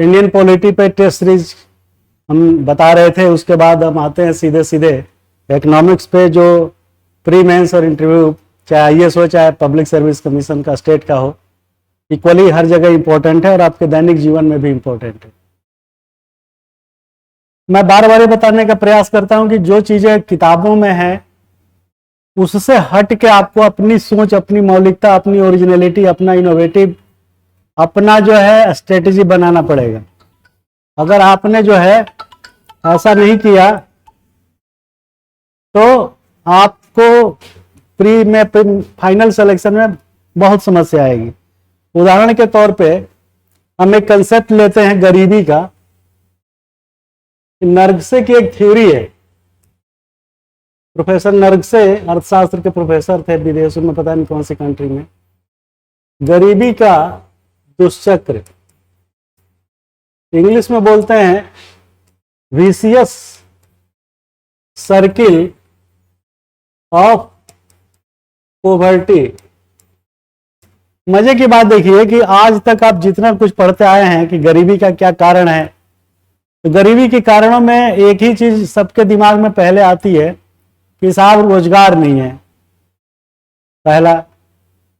Indian polity पे test series हम बता रहे थे, उसके बाद हम आते हैं सीधे सीधे इकोनॉमिक्स पे, जो प्री मेंस और इंटरव्यू चाहे आईएएस हो चाहे पब्लिक सर्विस कमीशन का स्टेट का हो, इक्वली हर जगह इंपॉर्टेंट है और आपके दैनिक जीवन में भी इंपॉर्टेंट है। मैं बार बार बताने का प्रयास करता हूं कि जो चीजें किताबों में है उससे हट के आपको अपनी सोच, अपनी मौलिकता, अपनी ओरिजिनलिटी, अपना इनोवेटिव, अपना जो है स्ट्रेटेजी बनाना पड़ेगा। अगर आपने जो है ऐसा नहीं किया तो आपको प्री में फाइनल सिलेक्शन में बहुत समस्या आएगी। उदाहरण के तौर पे हम एक कंसेप्ट लेते हैं गरीबी का। नर्गसे की एक थ्योरी है, प्रोफेसर नर्गसे अर्थशास्त्र के प्रोफेसर थे विदेशों में, पता नहीं कौन सी कंट्री में। गरीबी का दुष्चक्र, इंग्लिश में बोलते हैं विशियस सर्किल ऑफ पॉवर्टी। मजे की बात देखिए कि आज तक आप जितना कुछ पढ़ते आए हैं कि गरीबी का क्या कारण है, तो गरीबी के कारणों में एक ही चीज सबके दिमाग में पहले आती है कि साहब रोजगार नहीं है, पहला।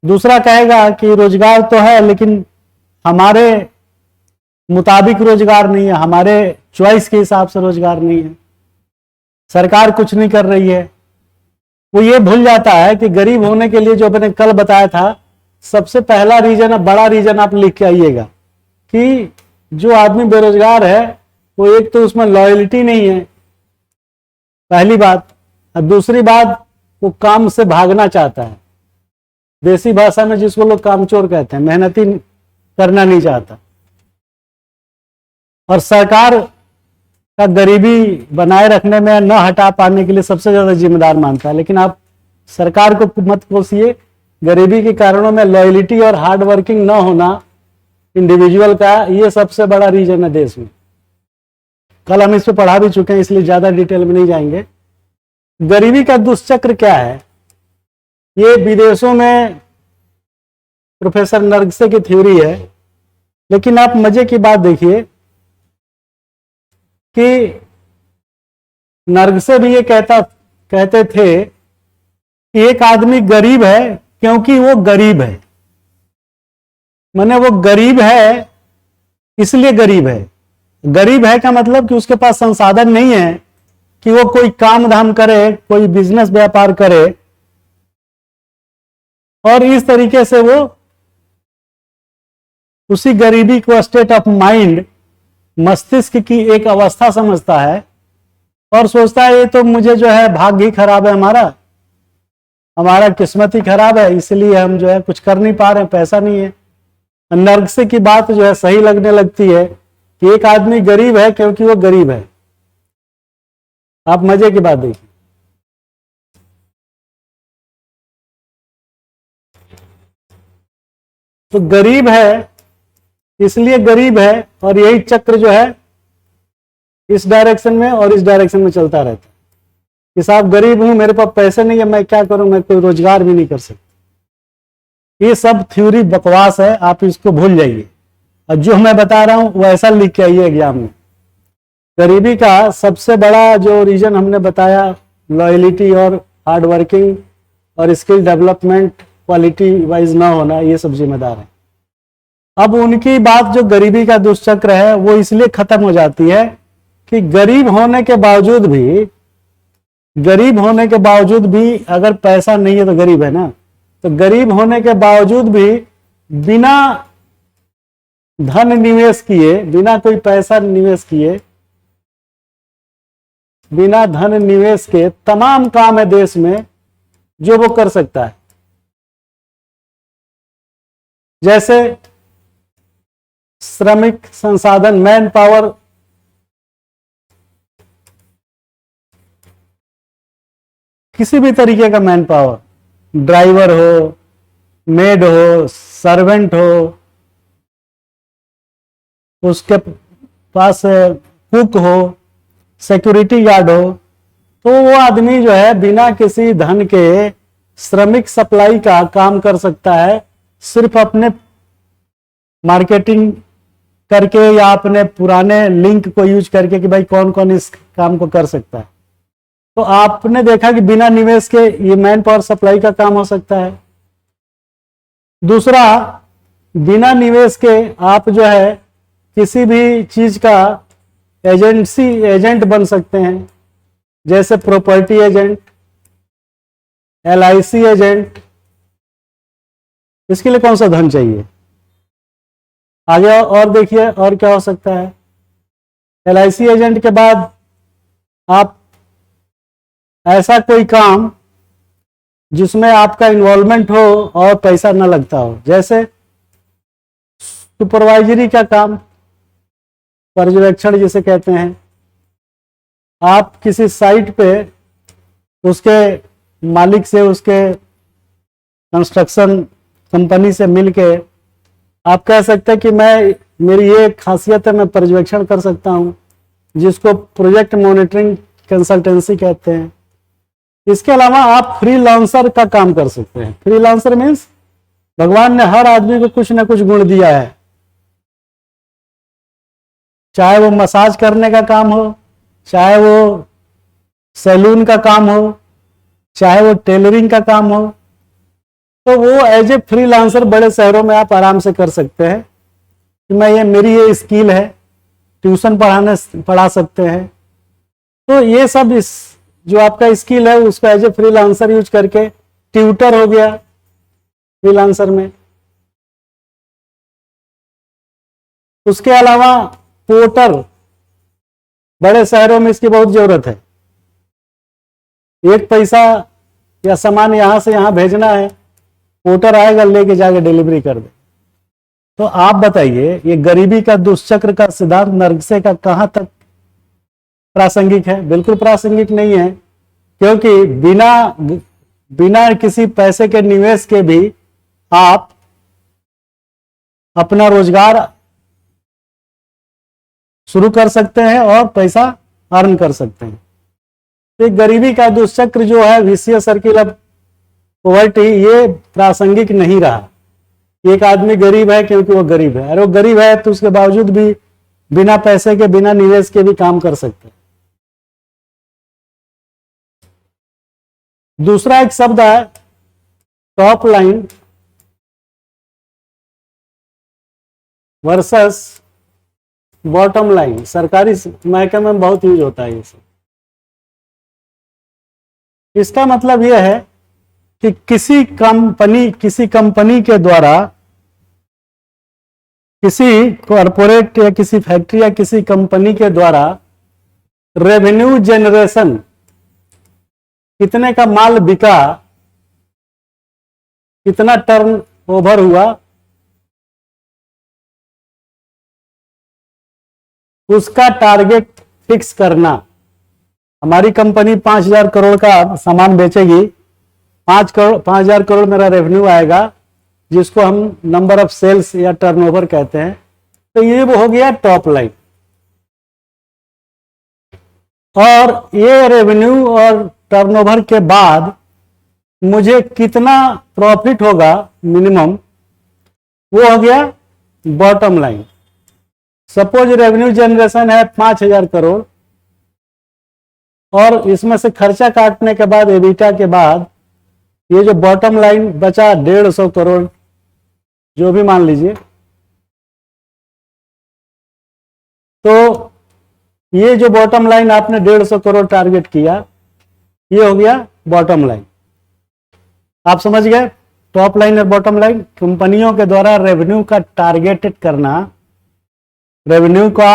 दूसरा कहेगा कि रोजगार तो है लेकिन हमारे मुताबिक रोजगार नहीं है, हमारे चॉइस के हिसाब से रोजगार नहीं है, सरकार कुछ नहीं कर रही है। वो ये भूल जाता है कि गरीब होने के लिए जो मैंने कल बताया था, सबसे पहला रीजन, बड़ा रीजन आप लिख के आइएगा कि जो आदमी बेरोजगार है वो एक तो उसमें लॉयल्टी नहीं है, पहली बात। और दूसरी बात, वो काम से भागना चाहता है, देसी भाषा में जिसको लोग कामचोर कहते हैं, मेहनती करना नहीं चाहता। और सरकार का गरीबी बनाए रखने में, न हटा पाने के लिए सबसे ज्यादा जिम्मेदार मानता है। लेकिन आप सरकार को मत कोसिए, गरीबी के कारणों में लॉयल्टी और हार्ड वर्किंग न होना इंडिविजुअल का, ये सबसे बड़ा रीजन है देश में। कल हम इस पे पढ़ा भी चुके हैं, इसलिए ज्यादा डिटेल में नहीं जाएंगे। गरीबी का दुष्चक्र क्या है, ये विदेशों में प्रोफेसर नर्गसे की थ्योरी है। लेकिन आप मजे की बात देखिए कि नर्गसे भी ये कहते थे कि एक आदमी गरीब है क्योंकि वो गरीब है, माने वो गरीब है इसलिए गरीब है। गरीब है का मतलब कि उसके पास संसाधन नहीं है कि वो कोई काम धाम करे, कोई बिजनेस व्यापार करे, और इस तरीके से वो उसी गरीबी को स्टेट ऑफ माइंड, मस्तिष्क की एक अवस्था समझता है और सोचता है ये तो मुझे जो है भाग्य ही खराब है, हमारा किस्मत ही खराब है, इसलिए हम जो है कुछ कर नहीं पा रहे हैं, पैसा नहीं है। नर्गसे की बात जो है सही लगने लगती है कि एक आदमी गरीब है क्योंकि वो गरीब है। आप मजे की बात देखिए, तो गरीब है इसलिए गरीब है, और यही चक्र जो है इस डायरेक्शन में और इस डायरेक्शन में चलता रहता है कि साहब गरीब हूं, मेरे पास पैसे नहीं है, मैं क्या करूं, मैं कोई रोजगार भी नहीं कर सकता। ये सब थ्योरी बकवास है, आप इसको भूल जाइए और जो मैं बता रहा हूं वो ऐसा लिख के आइए एग्जाम में। गरीबी का सबसे बड़ा जो रीजन हमने बताया, लॉयलिटी और हार्ड वर्किंग और स्किल डेवलपमेंट क्वालिटी वाइज ना होना, ये सब जिम्मेदार है। अब उनकी बात जो गरीबी का दुष्चक्र है वो इसलिए खत्म हो जाती है कि गरीब होने के बावजूद भी अगर पैसा नहीं है तो गरीब है ना, तो गरीब होने के बावजूद भी बिना धन निवेश किए, बिना कोई पैसा निवेश किए, बिना धन निवेश के तमाम काम है देश में जो वो कर सकता है। जैसे श्रमिक संसाधन, मैन पावर, किसी भी तरीके का मैन पावर, ड्राइवर हो, मेड हो, सर्वेंट हो, उसके पास कुक हो, सिक्योरिटी गार्ड हो, तो वो आदमी जो है बिना किसी धन के श्रमिक सप्लाई का काम कर सकता है, सिर्फ अपने मार्केटिंग करके या अपने पुराने लिंक को यूज करके कि भाई कौन कौन इस काम को कर सकता है। तो आपने देखा कि बिना निवेश के ये मैन पावर सप्लाई का काम हो सकता है। दूसरा, बिना निवेश के आप जो है किसी भी चीज का एजेंट बन सकते हैं, जैसे प्रॉपर्टी एजेंट, LIC एजेंट। इसके लिए कौन सा धन चाहिए? आगे और देखिए और क्या हो सकता है। LIC एजेंट के बाद आप ऐसा कोई काम जिसमें आपका इन्वॉल्वमेंट हो और पैसा न लगता हो, जैसे सुपरवाइजरी का काम, पर्यवेक्षण जिसे कहते हैं। आप किसी साइट पे उसके मालिक से, उसके कंस्ट्रक्शन कंपनी से मिलके आप कह सकते हैं कि मेरी ये खासियत है, मैं पर्यवेक्षण कर सकता हूं, जिसको प्रोजेक्ट मॉनिटरिंग कंसल्टेंसी कहते हैं। इसके अलावा आप फ्रीलांसर का काम कर सकते हैं। फ्रीलांसर मीन्स भगवान ने हर आदमी को कुछ ना कुछ गुण दिया है, चाहे वो मसाज करने का काम हो, चाहे वो सैलून का काम हो, चाहे वो टेलरिंग का काम हो, तो वो एज ए फ्रीलांसर बड़े शहरों में आप आराम से कर सकते हैं कि मेरी ये स्किल है, ट्यूशन पढ़ा सकते हैं। तो ये सब इस जो आपका स्किल है उसको एज ए फ्रीलांसर यूज करके, ट्यूटर हो गया फ्रीलांसर में। उसके अलावा पोर्टर, बड़े शहरों में इसकी बहुत जरूरत है। एक पैसा या सामान यहां से यहां भेजना है, पोर्टर आएगा, लेके जाके डिलीवरी कर दे। तो आप बताइए, ये गरीबी का दुष्चक्र का सिद्धांत नरगिसे का कहां तक प्रासंगिक है? बिल्कुल प्रासंगिक नहीं है, क्योंकि बिना किसी पैसे के निवेश के भी आप अपना रोजगार शुरू कर सकते हैं और पैसा अर्न कर सकते हैं। तो गरीबी का दुष्चक्र जो है, विशियस सर्किल ऑफ पॉवर्टी, ये प्रासंगिक नहीं रहा। एक आदमी गरीब है क्योंकि वो गरीब है, और वो गरीब है तो उसके बावजूद भी बिना पैसे के, बिना निवेश के भी काम कर सकते हैं। दूसरा एक शब्द है top line versus bottom line. सरकारी महकमे में बहुत यूज होता है ये सब। इसका मतलब यह है कि किसी कंपनी के द्वारा, किसी कॉरपोरेट या किसी फैक्ट्री या किसी कंपनी के द्वारा रेवेन्यू जनरेशन, कितने का माल बिका, कितना टर्न ओवर हुआ, उसका टारगेट फिक्स करना। हमारी कंपनी 5,000 करोड़ का सामान बेचेगी, 5,000 करोड़ मेरा रेवेन्यू आएगा, जिसको हम नंबर ऑफ सेल्स या टर्नओवर कहते हैं। तो ये वो हो गया टॉप लाइन। और ये रेवेन्यू और टर्नओवर के बाद मुझे कितना प्रॉफिट होगा मिनिमम, वो हो गया bottom line. Suppose revenue generation है 5,000 करोड़, और इसमें से खर्चा काटने के बाद, एबिटा के बाद, ये जो बॉटम लाइन बचा 150 करोड़, जो भी मान लीजिए, तो ये जो बॉटम लाइन आपने 150 करोड़ टारगेट किया, ये हो गया बॉटम लाइन। आप समझ गए टॉप लाइन और बॉटम लाइन? कंपनियों के द्वारा रेवेन्यू का टारगेटेड करना, रेवेन्यू का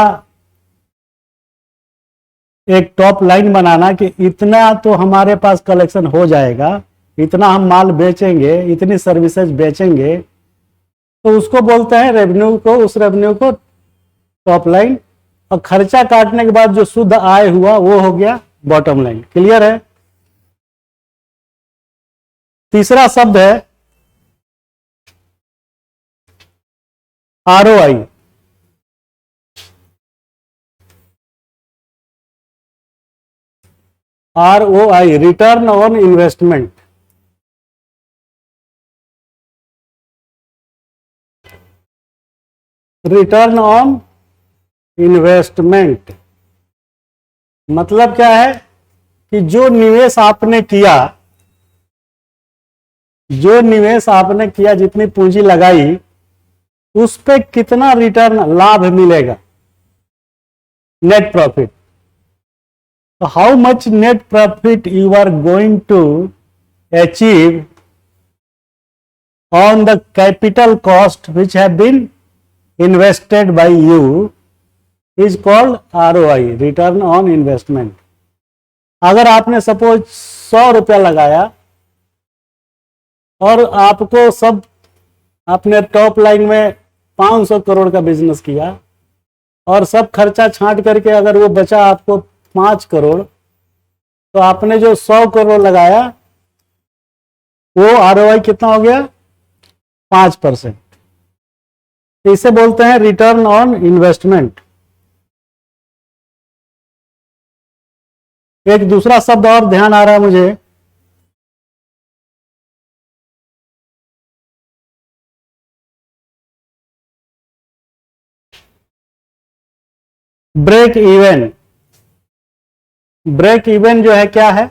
एक टॉप लाइन बनाना कि इतना तो हमारे पास कलेक्शन हो जाएगा, इतना हम माल बेचेंगे, इतनी सर्विसेज बेचेंगे, तो उसको बोलते हैं रेवेन्यू को, उस रेवेन्यू को टॉप लाइन। और खर्चा काटने के बाद जो शुद्ध आय हुआ वो हो गया बॉटम लाइन। क्लियर है? तीसरा शब्द है ROI। ROI, return on investment. Return on investment मतलब क्या है कि जो निवेश आपने किया, जितनी पूंजी लगाई, उस पे कितना रिटर्न लाभ मिलेगा, नेट प्रॉफिट। तो how much net profit you are going to achieve on the capital cost which have been invested by you is called ROI, return on investment। अगर आपने सपोज 100 रुपया लगाया और आपको सब, आपने टॉप लाइन में 500 करोड़ का बिजनेस किया और सब खर्चा छांट करके अगर वो बचा आपको 5 करोड़, तो आपने जो 100 करोड़ लगाया वो ROI कितना हो गया, 5%। इसे बोलते हैं रिटर्न ऑन इन्वेस्टमेंट। एक दूसरा शब्द और ध्यान आ रहा है मुझे, ब्रेक इवन। ब्रेक इवन जो है क्या है,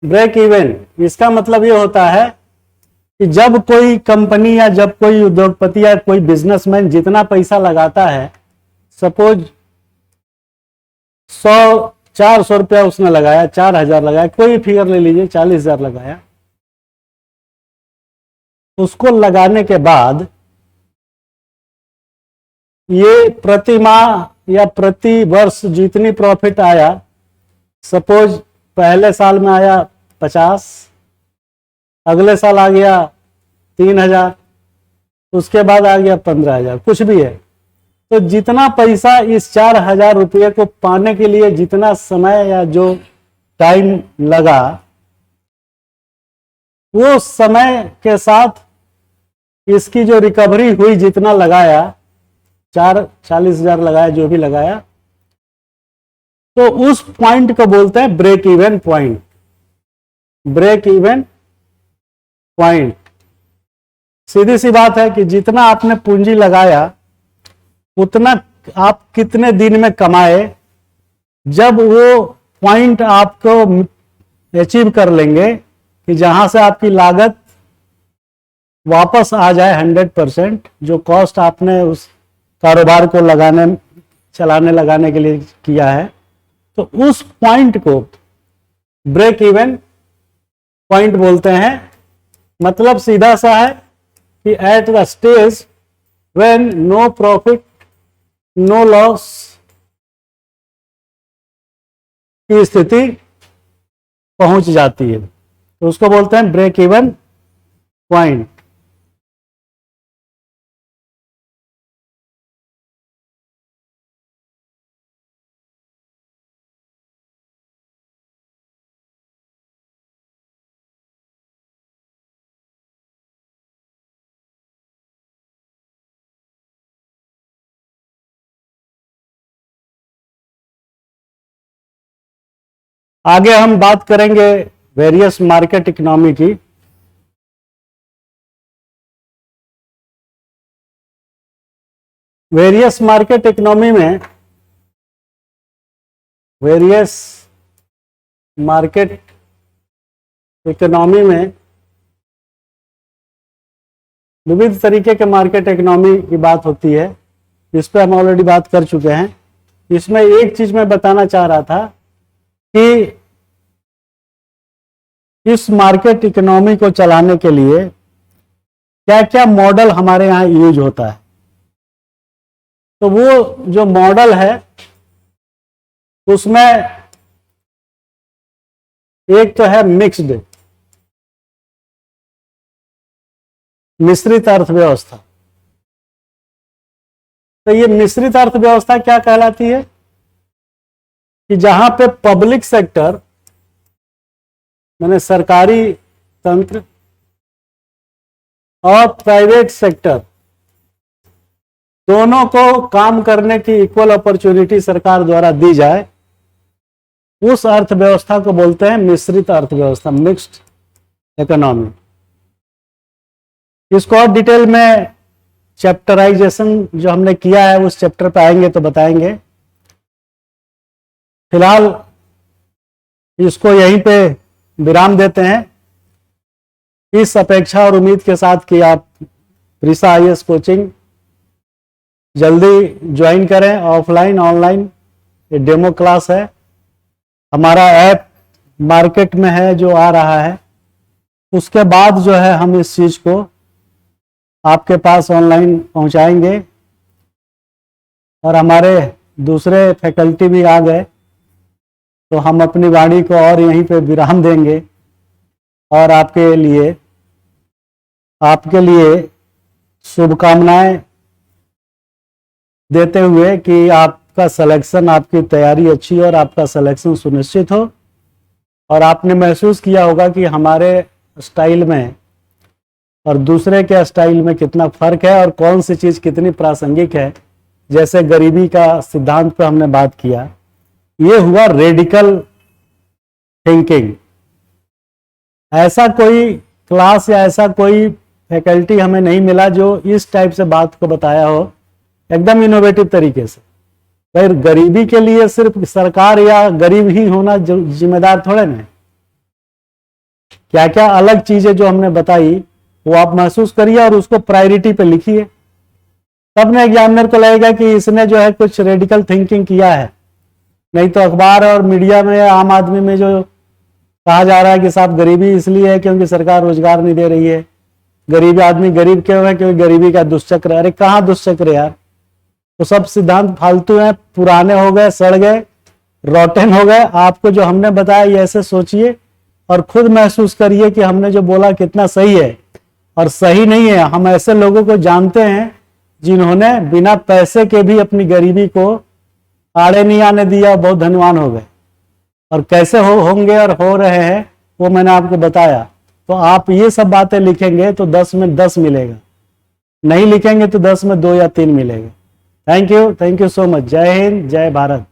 ब्रेक इवन इसका मतलब ये होता है कि जब कोई कंपनी या जब कोई उद्योगपति या कोई बिजनेसमैन जितना पैसा लगाता है, सपोज 400 रुपया उसने लगाया, 4,000 लगाया, कोई फिगर ले लीजिए, 40,000 लगाया, उसको लगाने के बाद ये प्रति माह या प्रति वर्ष जितनी प्रॉफिट आया, सपोज पहले साल में आया 50, अगले साल आ गया 3,000, उसके बाद आ गया 15,000, कुछ भी है, तो जितना पैसा इस 4,000 रुपये को पाने के लिए जितना समय या जो टाइम लगा, वो समय के साथ इसकी जो रिकवरी हुई, जितना लगाया, 40,000 लगाया, जो भी लगाया, तो उस पॉइंट को बोलते हैं break even point. Break even point सीधी सी बात है कि जितना आपने पूंजी लगाया उतना आप कितने दिन में कमाए, जब वो पॉइंट आपको अचीव कर लेंगे कि जहां से आपकी लागत वापस आ जाए 100%, जो कॉस्ट आपने उस कारोबार को चलाने के लिए किया है, तो उस पॉइंट को ब्रेक इवन पॉइंट बोलते हैं। मतलब सीधा सा है कि at the stage when no profit no loss की स्थिति पहुंच जाती है, तो उसको बोलते हैं ब्रेक इवन पॉइंट। आगे हम बात करेंगे वेरियस मार्केट इकोनॉमी की। वेरियस मार्केट इकोनॉमी में, वेरियस मार्केट इकोनॉमी में विविध तरीके के मार्केट इकोनॉमी की बात होती है, इस पर हम ऑलरेडी बात कर चुके हैं। इसमें एक चीज मैं बताना चाह रहा था कि इस मार्केट इकोनॉमी को चलाने के लिए क्या क्या मॉडल हमारे यहाँ यूज होता है। तो वो जो मॉडल है उसमें एक तो है मिक्स्ड, मिश्रित अर्थव्यवस्था। तो ये मिश्रित अर्थव्यवस्था क्या कहलाती है कि जहां पे पब्लिक सेक्टर माने सरकारी तंत्र और प्राइवेट सेक्टर दोनों को काम करने की इक्वल अपॉर्चुनिटी सरकार द्वारा दी जाए, उस अर्थव्यवस्था को बोलते हैं मिश्रित अर्थव्यवस्था, मिक्स्ड इकोनॉमी। इसको और डिटेल में चैप्टराइजेशन जो हमने किया है उस चैप्टर पे आएंगे तो बताएंगे। फिलहाल इसको यहीं पे विराम देते हैं, इस अपेक्षा और उम्मीद के साथ कि आप प्रीसा IAS कोचिंग जल्दी ज्वाइन करें। ऑफलाइन ऑनलाइन ये डेमो क्लास है, हमारा ऐप मार्केट में है जो आ रहा है, उसके बाद जो है हम इस चीज़ को आपके पास ऑनलाइन पहुंचाएंगे। और हमारे दूसरे फैकल्टी भी आ गए तो हम अपनी वाणी को और यहीं पे विराम देंगे और आपके लिए शुभकामनाएं देते हुए कि आपका सिलेक्शन, आपकी तैयारी अच्छी और आपका सिलेक्शन सुनिश्चित हो। और आपने महसूस किया होगा कि हमारे स्टाइल में और दूसरे के स्टाइल में कितना फर्क है और कौन सी चीज़ कितनी प्रासंगिक है। जैसे गरीबी का सिद्धांत पर हमने बात किया, ये हुआ रेडिकल थिंकिंग। ऐसा कोई क्लास या ऐसा कोई फैकल्टी हमें नहीं मिला जो इस टाइप से बात को बताया हो एकदम इनोवेटिव तरीके से। भाई गरीबी के लिए सिर्फ सरकार या गरीब ही होना जिम्मेदार थोड़े ना, क्या क्या अलग चीजें जो हमने बताई वो आप महसूस करिए और उसको प्रायोरिटी पे लिखिए। तब ना एग्जामिनर को लगेगा कि इसने जो है कुछ रेडिकल थिंकिंग किया है। नहीं तो अखबार और मीडिया में, आम आदमी में जो कहा जा रहा है कि साहब गरीबी इसलिए है क्योंकि सरकार रोजगार नहीं दे रही है, गरीब आदमी गरीब क्यों है क्योंकि गरीबी का दुष्चक्र। अरे कहाँ दुष्चक्र यार, तो सब सिद्धांत फालतू हैं, पुराने हो गए, सड़ गए, रोटन हो गए। आपको जो हमने बताया ये ऐसे सोचिए और खुद महसूस करिए कि हमने जो बोला कितना सही है और सही नहीं है। हम ऐसे लोगों को जानते हैं जिन्होंने बिना पैसे के भी अपनी गरीबी को आड़े नहीं आने दिया, बहुत धनवान हो गए। और कैसे होंगे और हो रहे हैं वो मैंने आपको बताया। तो आप ये सब बातें लिखेंगे तो 10 में 10 मिलेगा, नहीं लिखेंगे तो 10 में 2 या 3 मिलेगा। Thank you so much. जय हिंद, जय भारत।